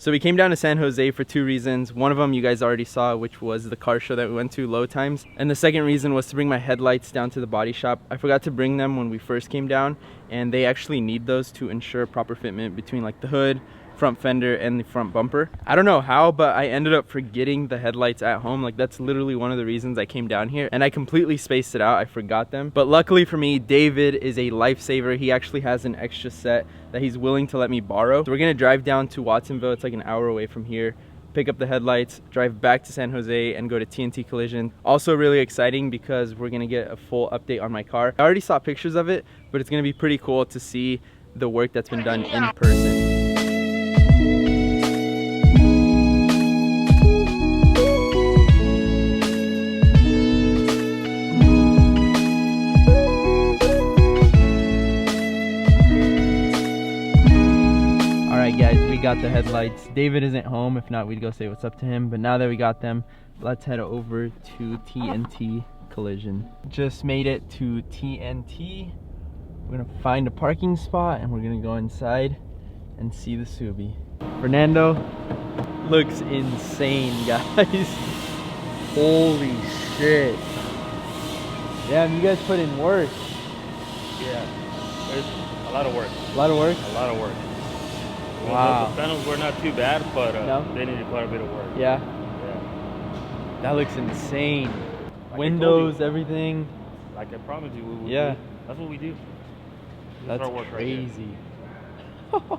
So we came down to San Jose for two reasons. One of them you guys already saw, which was the car show that we went to, Low Times. And the second reason was to bring my headlights down to the body shop. I forgot to bring them when we first came down, and they actually need those to ensure proper fitment between like the hood, front fender, and the front bumper. I don't know how, but I ended up forgetting the headlights at home. Like, that's literally one of the reasons I came down here, and I completely spaced it out. I forgot them. But luckily for me, David is a lifesaver. He actually has an extra set that he's willing to let me borrow. So we're gonna drive down to Watsonville. It's like an hour away from here, pick up the headlights, drive back to San Jose, and go to T&T Collision. Also really exciting because we're gonna get a full update on my car. I already saw pictures of it, but it's gonna be pretty cool to see the work that's been done in person. Guys, we got the headlights. David isn't home. If not, we'd go say what's up to him. But now that we got them, let's head over to T&T Collision. Just made it to T&T. We're gonna find a parking spot and we're gonna go inside and see the Subie. Fernando looks insane, guys. Holy shit. Damn, you guys put in work. Yeah, there's a lot of work. A lot of work? A lot of work. Wow. The panels were not too bad, but no? they needed quite a bit of work. Yeah? Yeah. That looks insane. Like Windows, everything. Like I promised you, yeah. That's what we do. That's our work crazy. Right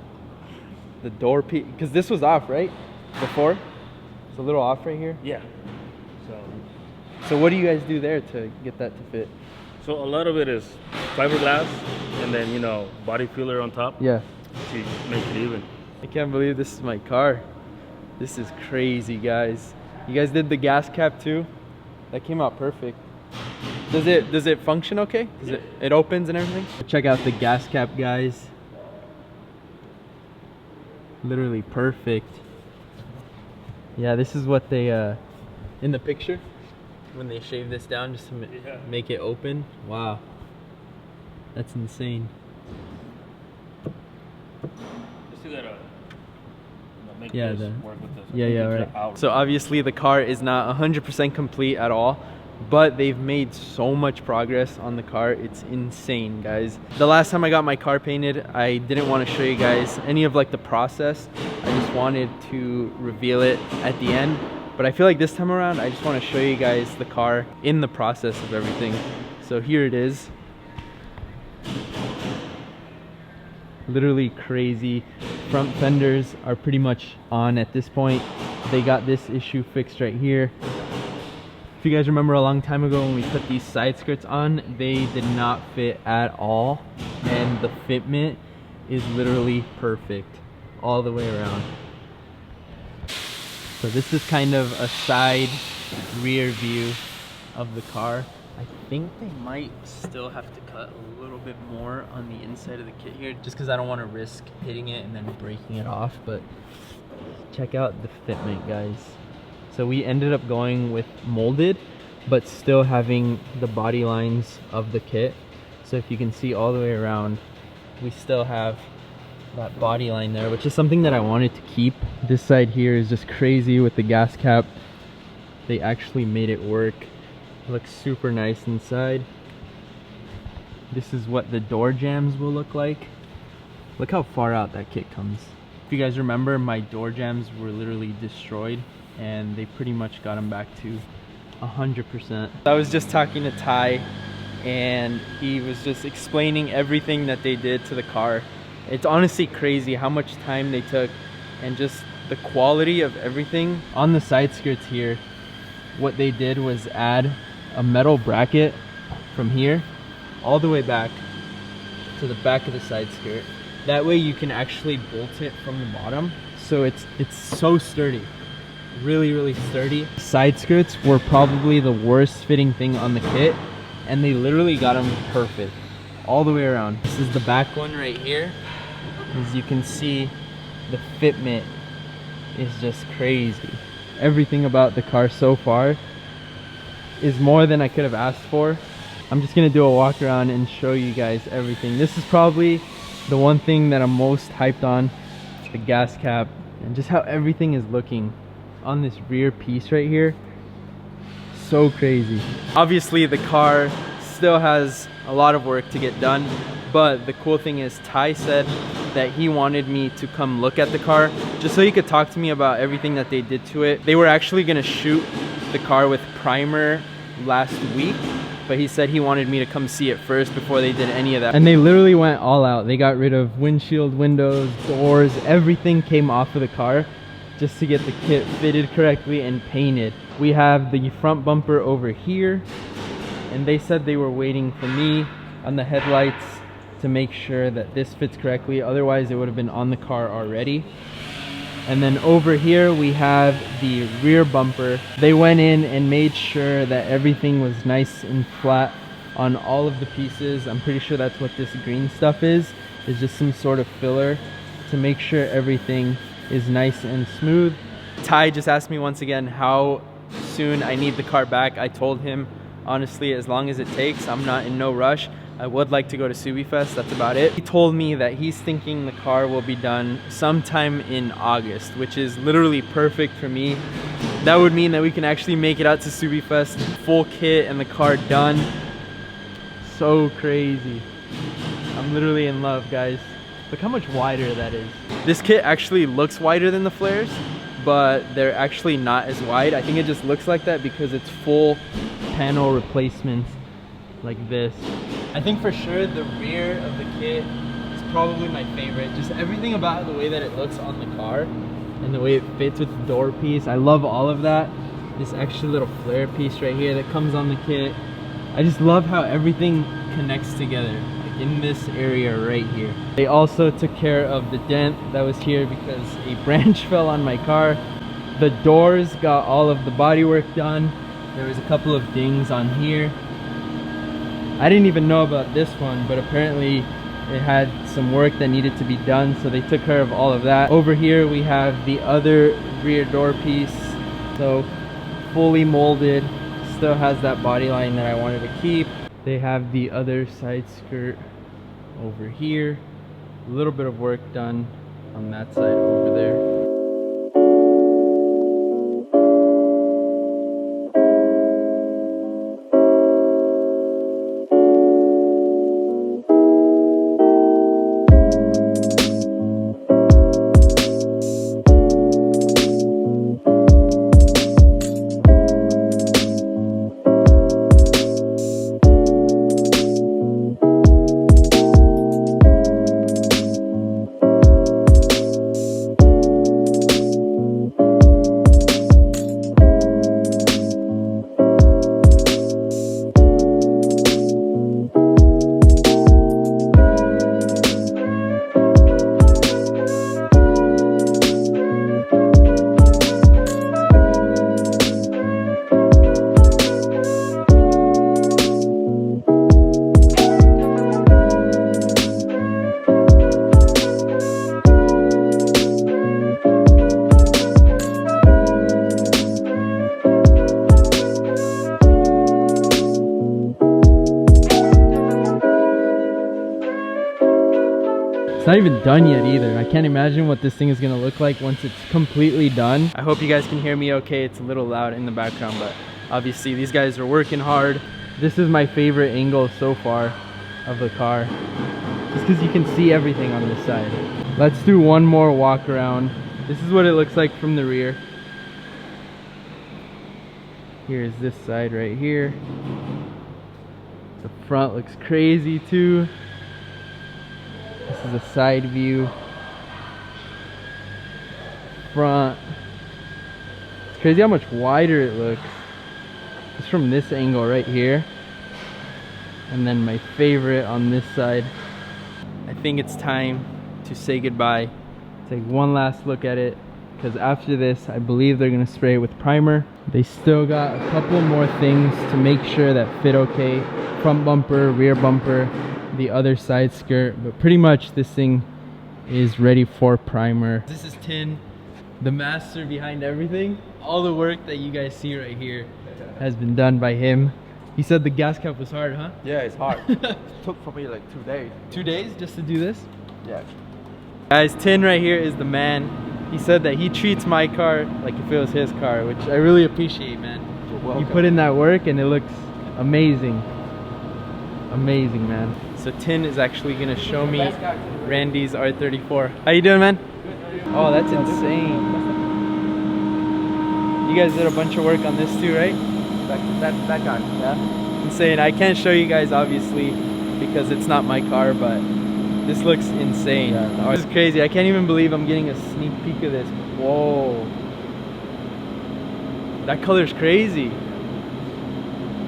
the door piece, because this was off, right? Before? It's a little off right here? Yeah. So what do you guys do there to get that to fit? So a lot of it is fiberglass and then, you know, body filler on top. Yeah. To make it even. I can't believe this is my car. This is crazy, guys. You guys did the gas cap too? That came out perfect. Does it function okay? Does it opens and everything? Check out the gas cap, guys. Literally perfect. Yeah, this is what they in the picture when they shave this down just to make it open. Wow. That's insane. Just gotta make yeah, this work with this. Yeah, right. So obviously the car is not 100% complete at all, but they've made so much progress on the car. It's insane, guys. The last time I got my car painted, I didn't want to show you guys any of like the process. I just wanted to reveal it at the end. But I feel like this time around, I just want to show you guys the car in the process of everything. So here it is. Literally crazy. Front fenders are pretty much on at this point. They got this issue fixed right here. If you guys remember a long time ago when we put these side skirts on, they did not fit at all, and the fitment is literally perfect all the way around. So this is kind of a side rear view of the car. I think they might still have to cut a little bit more on the inside of the kit here, just because I don't want to risk hitting it and then breaking it off. But check out the fitment, guys. So we ended up going with molded, but still having the body lines of the kit. So if you can see all the way around, we still have that body line there, which is something that I wanted to keep. This side here is just crazy with the gas cap. They actually made it work. It looks super nice inside. This is what the door jambs will look like. Look how far out that kit comes. If you guys remember, my door jambs were literally destroyed, and they pretty much got them back to 100%. I was just talking to Ty, and he was just explaining everything that they did to the car. It's honestly crazy how much time they took and just the quality of everything. On the side skirts here, what they did was add a metal bracket from here all the way back to the back of the side skirt. That way you can actually bolt it from the bottom. So it's so sturdy. Really sturdy. Side skirts were probably the worst fitting thing on the kit, and they literally got them perfect all the way around. This is the back one right here. As you can see, the fitment is just crazy. Everything about the car so far is more than I could have asked for. I'm just gonna do a walk around and show you guys everything. This is probably the one thing that I'm most hyped on. The gas cap And just how everything is looking on this rear piece right here, so crazy. Obviously the car still has a lot of work to get done, but the cool thing is Ty said that he wanted me to come look at the car just so he could talk to me about everything that they did to it. They were actually gonna shoot the car with primer last week, but he said he wanted me to come see it first before they did any of that. And they literally went all out. They got rid of windshield, windows, doors, everything came off of the car just to get the kit fitted correctly and painted. We have the front bumper over here, and they said they were waiting for me on the headlights to make sure that this fits correctly. Otherwise it would have been on the car already. And then over here we have the rear bumper. They went in and made sure that everything was nice and flat on all of the pieces. I'm pretty sure that's what this green stuff is. It's just some sort of filler to make sure everything is nice and smooth. Ty just asked me once again how soon I need the car back. I told him, honestly, as long as it takes. I'm not in no rush. I would like to go to Subie Fest, that's about it. He told me that he's thinking the car will be done sometime in August, which is literally perfect for me. That would mean that we can actually make it out to Subie Fest, full kit and the car done. So crazy. I'm literally in love, guys. Look how much wider that is. This kit actually looks wider than the flares, but they're actually not as wide. I think it just looks like that because it's full panel replacements like this. I think for sure the rear of the kit is probably my favorite. Just everything about the way that it looks on the car and the way it fits with the door piece. I love all of that. This extra little flare piece right here that comes on the kit. I just love how everything connects together, like in this area right here. They also took care of the dent that was here because a branch fell on my car. The doors got all of the bodywork done. There was a couple of dings on here. I didn't even know about this one, but apparently it had some work that needed to be done, so they took care of all of that. Over here we have the other rear door piece, so fully molded, still has that body line that I wanted to keep. They have the other side skirt over here, a little bit of work done on that side over there. It's not even done yet either. I can't imagine what this thing is gonna look like once it's completely done. I hope you guys can hear me okay. It's a little loud in the background, but obviously these guys are working hard. This is my favorite angle so far of the car, just because you can see everything on this side. Let's do one more walk around. This is what it looks like from the rear. Here's this side right here. The front looks crazy too. This is a side view. Front. It's crazy how much wider it looks. Just from this angle right here. And then my favorite on this side. I think it's time to say goodbye. Take one last look at it, because after this I believe they're gonna spray it with primer. They still got a couple more things to make sure that fit okay. Front bumper, rear bumper, the other side skirt, but pretty much this thing is ready for primer. This is Tin, the master behind everything. All the work that you guys see right here has been done by him. He said the gas cap was hard, huh? Yeah, it's hard. It took for me like 2 days. 2 days just to do this? Yeah. Guys, Tin right here is the man. He said that he treats my car like if it was his car, which I really appreciate, man. You put in that work and it looks amazing. Amazing, man. So Tin is actually gonna show me Randy's R34. How you doing, man? Oh, that's insane. You guys did a bunch of work on this too, right? That guy. Yeah. Insane. I can't show you guys obviously because it's not my car, but this looks insane. Yeah. This is crazy. I can't even believe I'm getting a sneak peek of this. Whoa. That color's crazy.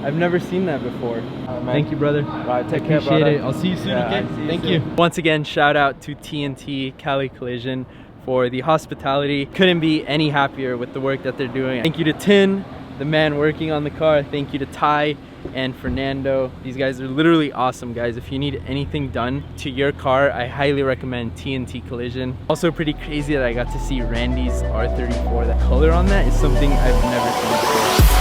I've never seen that before. Thank you, brother. Right, take care, Appreciate brother. it. I'll see you soon, Yeah, okay? see you Thank soon. you. Once again, shout out to T&T Cali Collision for the hospitality. Couldn't be any happier with the work that they're doing. Thank you to Tin, the man working on the car. Thank you to Ty and Fernando. These guys are literally awesome, guys. If you need anything done to your car, I highly recommend T&T Collision. Also pretty crazy that I got to see Randy's R34. The color on that is something I've never seen before.